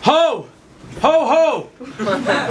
Ho! Ho ho!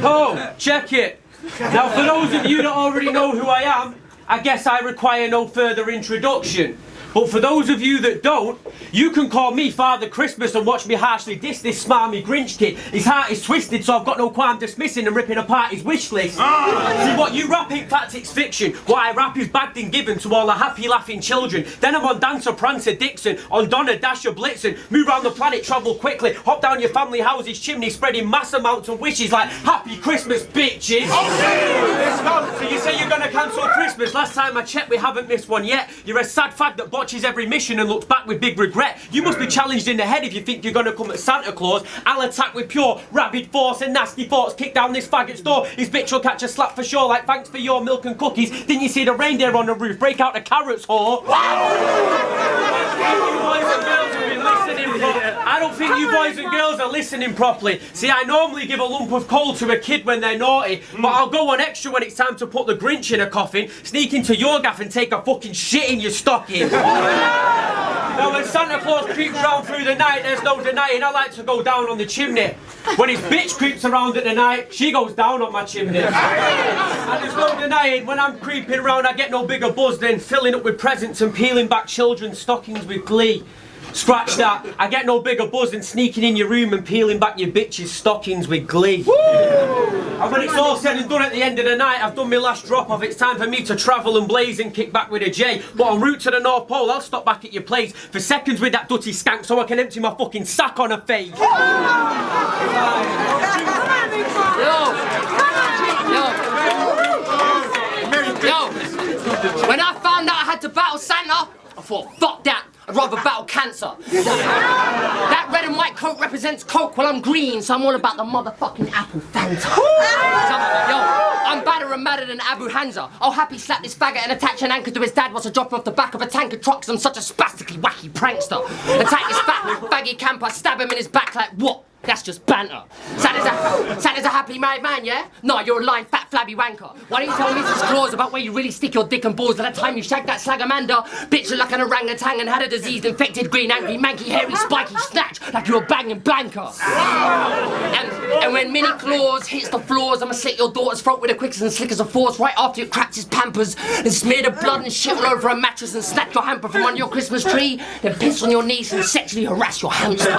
Ho! Check it! Now for those of you that already know who I am, I guess I require no further introduction. But for those of you that don't, you can call me Father Christmas and watch me harshly diss this smarmy Grinch kid. His heart is twisted, so I've got no qualm dismissing and ripping apart his wish list. See, what you rap ain't fact, it's fiction. What I rap is bagged and given to all the happy laughing children. Then I'm on Dancer, Prancer, Dixon, on Donna, Dasher, Blitzen. Move around the planet, travel quickly, hop down your family house's chimney, spreading mass amounts of wishes like Happy Christmas, bitches. So you say you're gonna cancel Christmas? Last time I checked, we haven't missed one yet. You're a sad fag that botches every mission and looks back with big regret. You must be challenged in the head if you think you're gonna come at Santa Claus. I'll attack with pure, rabid force and nasty thoughts. Kick down this faggot's door. His bitch will catch a slap for sure, like thanks for your milk and cookies. Didn't you see the reindeer on the roof? Break out the carrots, whore. I don't think you boys and girls are listening properly. See, I normally give a lump of coal to a kid when they're naughty, but I'll go on extra when it's time to put the Grinch in a coffin, sneak into your gaff and take a fucking shit in your stocking. Now when Santa Claus creeps round through the night, there's no denying I like to go down on the chimney. When his bitch creeps around at the night, she goes down on my chimney. And there's no denying when I'm creeping around I get no bigger buzz than filling up with presents and peeling back children's stockings with glee. Scratch that, I get no bigger buzz than sneaking in your room and peeling back your bitch's stockings with glee. Woo! And when it's all said and done at the end of the night, I've done my last drop off. It's time for me to travel and blaze and kick back with a J. But en route to the North Pole, I'll stop back at your place for seconds with that dirty skank so I can empty my fucking sack on her face. Yo, when I found out I had to battle Santa, I thought, fuck that. I'd rather battle cancer. That red and white coat represents Coke while I'm green, so I'm all about the motherfucking apple Fanta. I'm badder and madder than Abu Hanza. I'll happy slap this faggot and attach an anchor to his dad whilst I drop him off the back of a tanker truck because I'm such a spastically wacky prankster. Attack this fat baggy camper, stab him in his back like what? That's just banter. Santa's a happily married man, yeah? No, you're a lying, fat, flabby wanker. Why don't you tell Mrs. Claus about where you really stick your dick and balls at that time you shagged that slagamander? Bitch, you're like an orangutan and had a diseased, infected, green, angry, manky, hairy, spiky snatch like you were banging Blanca. And when Mini Claus hits the floors, I'ma slit your daughter's throat with the quickest and slickest of force right after you cracked his pampers and smear the blood and shit all over a mattress and snatch your hamper from under your Christmas tree, then piss on your niece and sexually harass your hamster.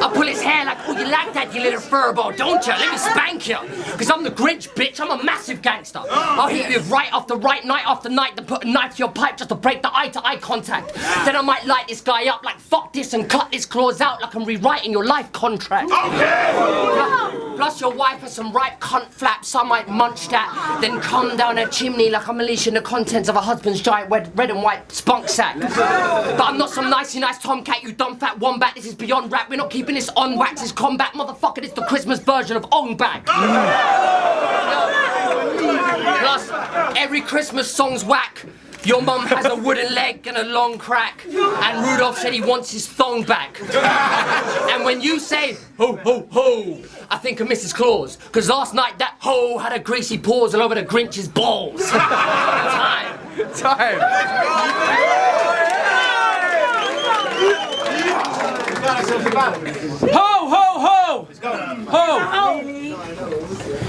I'll pull his hair like, oh, you like that, you little furball, don't you? Let me spank you. Because I'm the Grinch, bitch. I'm a massive gangster. I'll hit you with right after right, night after night, then put a knife to your pipe just to break the eye-to-eye contact. Then I might light this guy up like, fuck this, and cut this clause out like I'm rewriting your life contract. Okay. Plus your wife has some ripe cunt flaps, so I might munch that, then come down her chimney like I'm unleashing the contents of a husband's giant red and white spunk sack. But I'm not some nicey nice tomcat, you dumb fat wombat. This is beyond rap. We're not keeping this on wax. It's combat, motherfucker. It's the Christmas version of Ong Bag. Plus, every Christmas song's whack. Your mum has a wooden leg and a long crack, and Rudolph said he wants his thong back. And when you say, ho, ho, ho, I think of Mrs. Claus, because last night that hoe had a greasy paws all over the Grinch's balls. Time. Ho, ho, ho! Ho!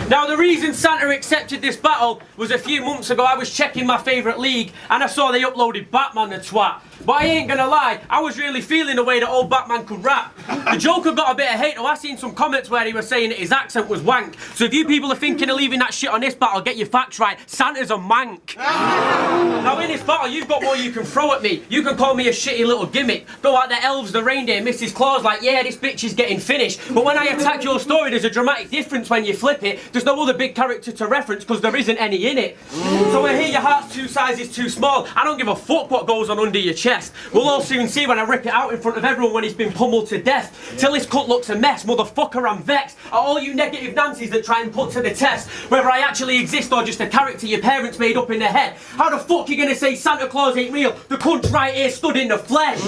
Now the reason Santa accepted this battle was a few months ago I was checking my favourite league and I saw they uploaded Batman the twat. But I ain't gonna lie, I was really feeling the way that old Batman could rap. The Joker got a bit of hate though. I seen some comments where he was saying that his accent was wank. So if you people are thinking of leaving that shit on this battle, get your facts right. Santa's a mank. Now in this battle, you've got more you can throw at me. You can call me a shitty little gimmick. Go like the elves, the reindeer, Mrs. Claus, like, yeah, this bitch is getting finished. But when I attack your story, there's a dramatic difference when you flip it. There's no other big character to reference because there isn't any in it. So I hear your heart's 2 sizes too small. I don't give a fuck what goes on under your chest. We'll all soon see when I rip it out in front of everyone when he's been pummeled to death. Till this cut looks a mess, motherfucker, I'm vexed. At all you negative Nancy's that try and put to the test whether I actually exist or just a character your parents made up in their head. How the fuck you gonna say Santa Claus ain't real? The cunt's right here stood in the flesh.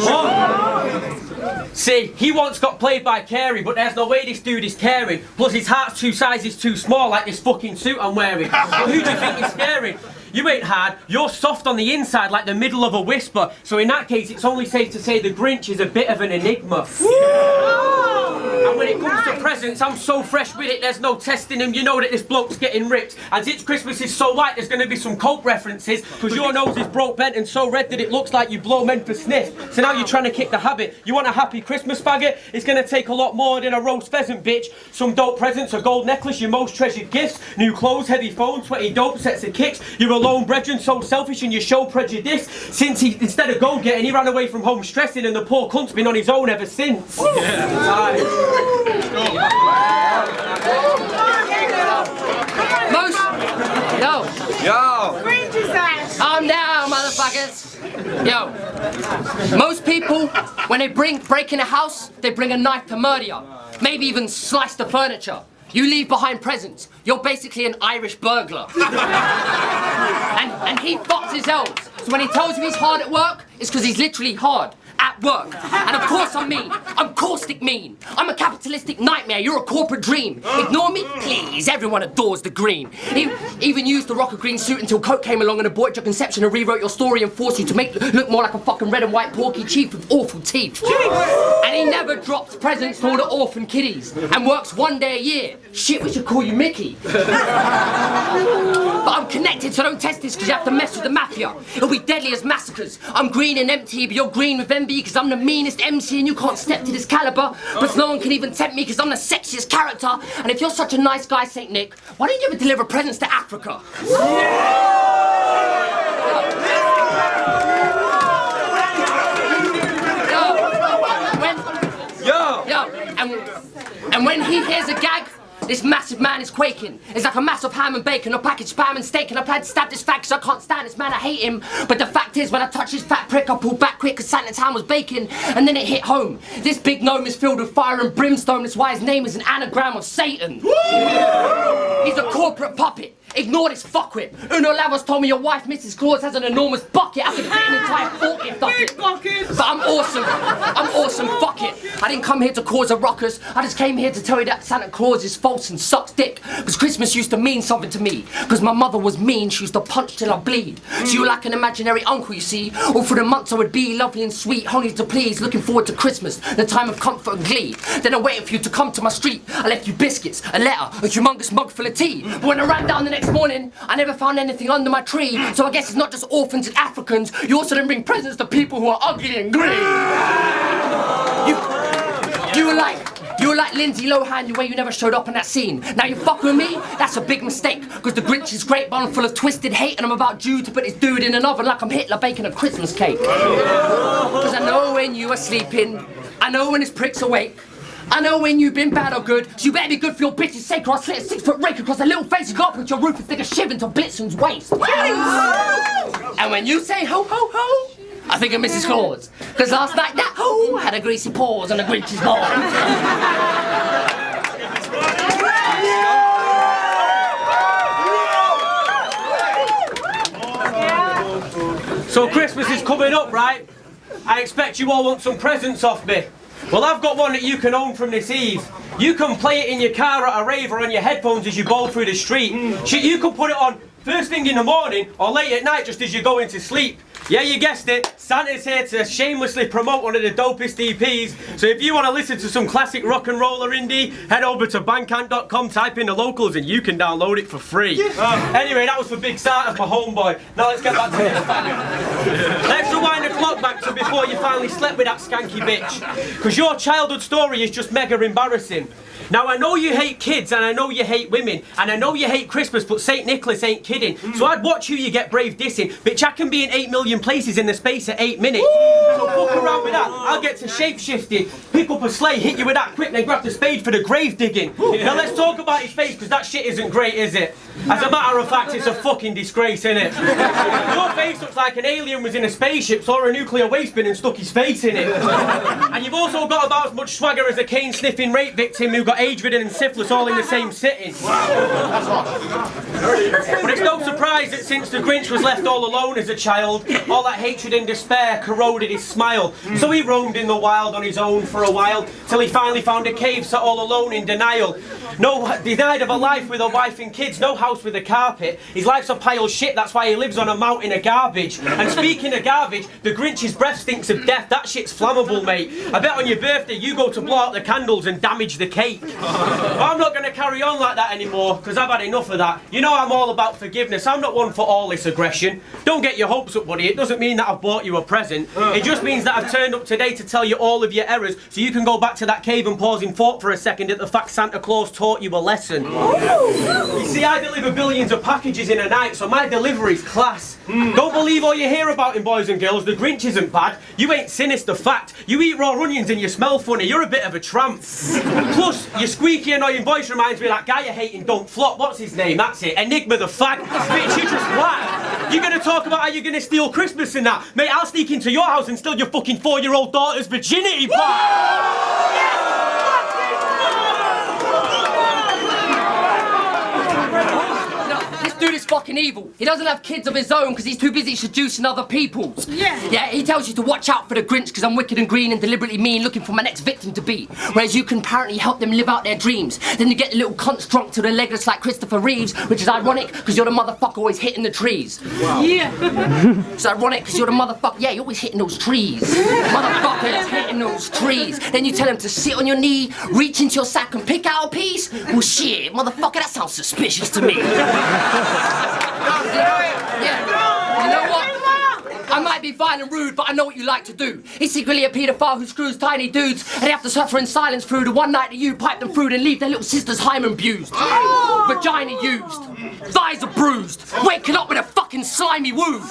See, he once got played by Carey, but there's no way this dude is caring. Plus his heart's 2 sizes too small like this fucking suit I'm wearing. But who do you think is scaring? You ain't hard, you're soft on the inside like the middle of a whisper. So in that case, it's only safe to say the Grinch is a bit of an enigma. And when it comes to presents, I'm so fresh with it, there's no testing them. You know that this bloke's getting ripped. And since Christmas is so white, there's going to be some coke references, because your nose is broke, bent and so red that it looks like you blow men for sniff. So now you're trying to kick the habit. You want a happy Christmas, faggot? It's going to take a lot more than a roast pheasant, bitch. Some dope presents, a gold necklace, your most treasured gifts, new clothes, heavy phone, sweaty dope, sets of kicks. You're a lone brethren, so selfish and you show prejudice. Since he, instead of go-getting, he ran away from home stressing, and the poor cunt's been on his own ever since. GRINCH is that? Calm down, motherfuckers. Yo, most people, when they break in a house, they bring a knife to murder you. Maybe even slice the furniture. You leave behind presents. You're basically an Irish burglar. and he fucks his elves. So when he tells you he's hard at work, it's because he's literally hard at work. And of course I'm mean. I'm caustic mean. I'm a capitalistic nightmare. You're a corporate dream. Ignore me, please. Everyone adores the green. He even used the rocker green suit until Coke came along and aborted your conception and rewrote your story and forced you to look more like a fucking red and white porky chief with awful teeth. And he never drops presents to all the orphan kiddies and works one day a year. Shit, we should call you Mickey. But I'm connected, so don't test this because you have to mess with the mafia. It'll be deadly as massacres. I'm green and empty, but you're green with envy because I'm the meanest MC and you can't step to this caliber. But no one can even tempt me because I'm the sexiest character. And if you're such a nice guy, St. Nick, why don't you ever deliver presents to Africa? And when he hears a gag, this massive man is quaking. It's like a massive ham and bacon, a packaged spam and steak, and I plan to stab this fag because I can't stand this man, I hate him. But the fact is, when I touch his fat prick, I pulled back quick because Santa's ham was baking, and then it hit home. This big gnome is filled with fire and brimstone, that's why his name is an anagram of Satan. He's a corporate puppet. Ignore this fuckwit. Uno Lavos told me your wife, Mrs. Claus, has an enormous bucket. I could fit an entire forklift up it. But I'm awesome. I'm awesome. Fuck it. I didn't come here to cause a ruckus. I just came here to tell you that Santa Claus is false and sucks dick. Because Christmas used to mean something to me. Because my mother was mean. She used to punch till I bleed. So you're like an imaginary uncle, you see. All through the months I would be lovely and sweet, honey to please, looking forward to Christmas, the time of comfort and glee. Then I waited for you to come to my street. I left you biscuits, a letter, a humongous mug full of tea. But when I ran down the next morning, I never found anything under my tree. So I guess it's not just orphans and Africans. You also didn't bring presents to people who are ugly and green. You were like Lindsay Lohan the way you never showed up in that scene. Now you fuck with me? That's a big mistake. Because the Grinch is great, but I'm full of twisted hate, and I'm about due to put this dude in an oven like I'm Hitler baking a Christmas cake. Because I know when you are sleeping, I know when his prick's awake, I know when you've been bad or good, so you better be good for your bitch's sake, or I'll slit a 6-foot rake across the little face you got, put your roof and stick a shiv into Blitzen's waist. And when you say ho ho ho, I think of Mrs. Claus, because last night that ho had a greasy paws on the Grinch's ball. So Christmas is coming up, right? I expect you all want some presents off me. Well, I've got one that you can own from this eve. You can play it in your car at a rave or on your headphones as you bowl through the street. You can put it on first thing in the morning or late at night just as you're going to sleep. Yeah, you guessed it. Santa's here to shamelessly promote one of the dopest EPs. So if you want to listen to some classic rock and roller indie, head over to bandcamp.com, type in the locals and you can download it for free. Anyway, that was for Big Santa, my homeboy. Now let's get back to this. Let's rewind the clock back to before you finally slept with that skanky bitch. Because your childhood story is just mega embarrassing. Now I know you hate kids and I know you hate women and I know you hate Christmas, but St. Nicholas ain't kidding. So I'd watch who you get brave dissing. Bitch, I can be in 8 million places in the space of 8 minutes. So fuck around with that. I'll get to shape-shifting, pick up a sleigh, hit you with that quick, then grab the spade for the grave digging. Now let's talk about his face, because that shit isn't great, is it? As a matter of fact, it's a fucking disgrace, innit? Your face looks like an alien was in a spaceship, saw a nuclear waste bin and stuck his face in it. And you've also got about as much swagger as a cane-sniffing rape victim who got age-ridden and syphilis all in the same sitting. But it's no surprise that since the Grinch was left all alone as a child, all that hatred and despair corroded his smile. So he roamed in the wild on his own for a while, till he finally found a cave sat all alone in denial. No, denied of a life with a wife and kids, no house house with a carpet. His life's a pile of shit, that's why he lives on a mountain of garbage. And speaking of garbage, the Grinch's breath stinks of death. That shit's flammable, mate. I bet on your birthday you go to blow out the candles and damage the cake. But I'm not going to carry on like that anymore, because I've had enough of that. You know I'm all about forgiveness. I'm not one for all this aggression. Don't get your hopes up, buddy. It doesn't mean that I've bought you a present. It just means that I've turned up today to tell you all of your errors, so you can go back to that cave and pause in thought for a second at the fact Santa Claus taught you a lesson. You see, I deliver billions of packages in a night, so my delivery's class. Don't believe all you hear about him, boys and girls. The Grinch isn't bad. You ain't sinister, fact. You eat raw onions and you smell funny. You're a bit of a tramp. Plus, your squeaky, annoying voice reminds me of that guy you're hating, Don't Flop. What's his name? That's it. Enigma the fag. Bitch, you just whack. You're gonna talk about how you're gonna steal Christmas and that. Mate, I'll sneak into your house and steal your fucking 4-year-old daughter's virginity back. Dude is fucking evil. He doesn't have kids of his own because he's too busy seducing other people's. Yeah, he tells you to watch out for the Grinch because I'm wicked and green and deliberately mean, looking for my next victim to be. Whereas you can apparently help them live out their dreams. Then you get the little cunts drunk to the legless like Christopher Reeves, which is ironic because you're the motherfucker always hitting the trees. Wow. Yeah. It's ironic because you're the motherfucker, yeah, you're always hitting those trees. Motherfuckers hitting those trees. Then you tell them to sit on your knee, reach into your sack and pick out a piece. Well, shit, motherfucker, that sounds suspicious to me. Yeah. You know what? I might be vile and rude, but I know what you like to do. He's secretly a paedophile who screws tiny dudes, and they have to suffer in silence through the one night that you pipe them food and leave their little sister's hymen abused. Vagina used. Thighs are bruised. Waking up with a fucking slimy wound.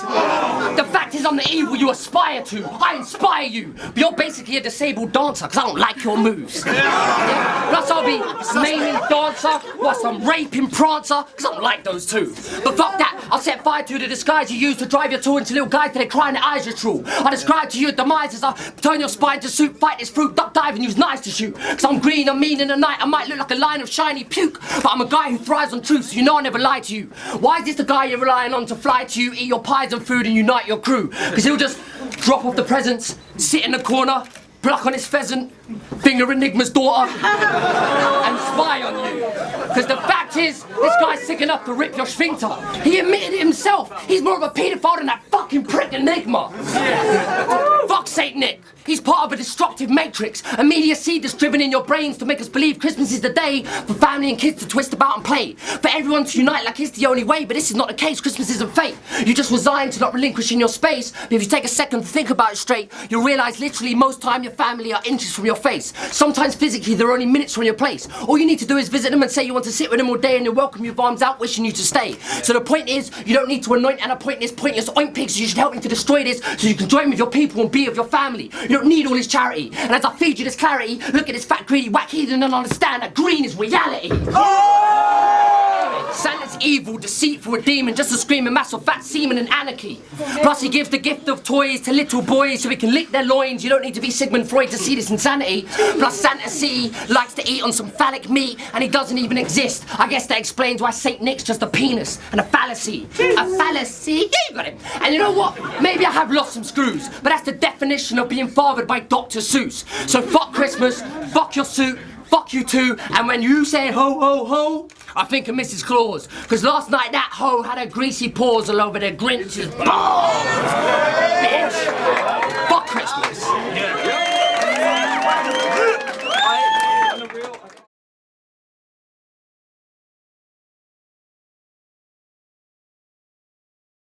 The fact is I'm the evil you aspire to. I inspire you. But you're basically a disabled dancer, because I don't like your moves. Yeah. Plus I'll be a maiming dancer, whilst I'm raping prancer, because I don't like those too. But fuck that, I'll set fire to the disguise you use to drive your tour into little guys till they cry and their eyes are true. I describe to you your demise as I turn your spine to soup, fight this fruit, duck dive and use knives to shoot. Because I'm green, I'm mean in the night, I might look like a line of shiny puke, but I'm a guy who thrives on truth, so you know I never lie to you. Why is this the guy you're relying on to fly to you, eat your pies and food and unite your crew? Because he'll just drop off the presents, sit in the corner, pluck on his pheasant, finger Enigma's daughter, and spy on you. Because the fact is, this guy's sick enough to rip your sphincter. He admitted it himself. He's more of a paedophile than that fucking prick Enigma. Fuck Saint Nick. He's part of a destructive matrix, a media seed that's driven in your brains to make us believe Christmas is the day for family and kids to twist about and play. For everyone to unite like it's the only way, but this is not the case. Christmas isn't fate. You just resign to not relinquishing your space, but if you take a second to think about it straight, you'll realise literally most time your family are inches from your face. Sometimes physically they're only minutes from your place. All you need to do is visit them and say you want to sit with them all day and they'll welcome you with arms out wishing you to stay. So the point is, you don't need to anoint and appoint this pointless oink pig, so you should help me to destroy this so you can join with your people and be of your family. You don't need all his charity. And as I feed you this clarity, look at this fat greedy whack heathen and understand that green is reality. Santa's evil, deceitful, a demon, just a screaming mass of fat semen and anarchy. Plus he gives the gift of toys to little boys so he can lick their loins. You don't need to be Sigmund Freud to see this insanity. Plus Santa C likes to eat on some phallic meat and he doesn't even exist. I guess that explains why Saint Nick's just a penis and a fallacy. A fallacy? Yeah, you got it. And you know what? Maybe I have lost some screws, but that's the definition of being fathered by Dr. Seuss. So fuck Christmas, fuck your suit, fuck you too, and when you say ho ho ho, I think of Mrs. Claus, because last night that hoe had her greasy paws all over the Grinch's balls. Bitch. Fuck Christmas.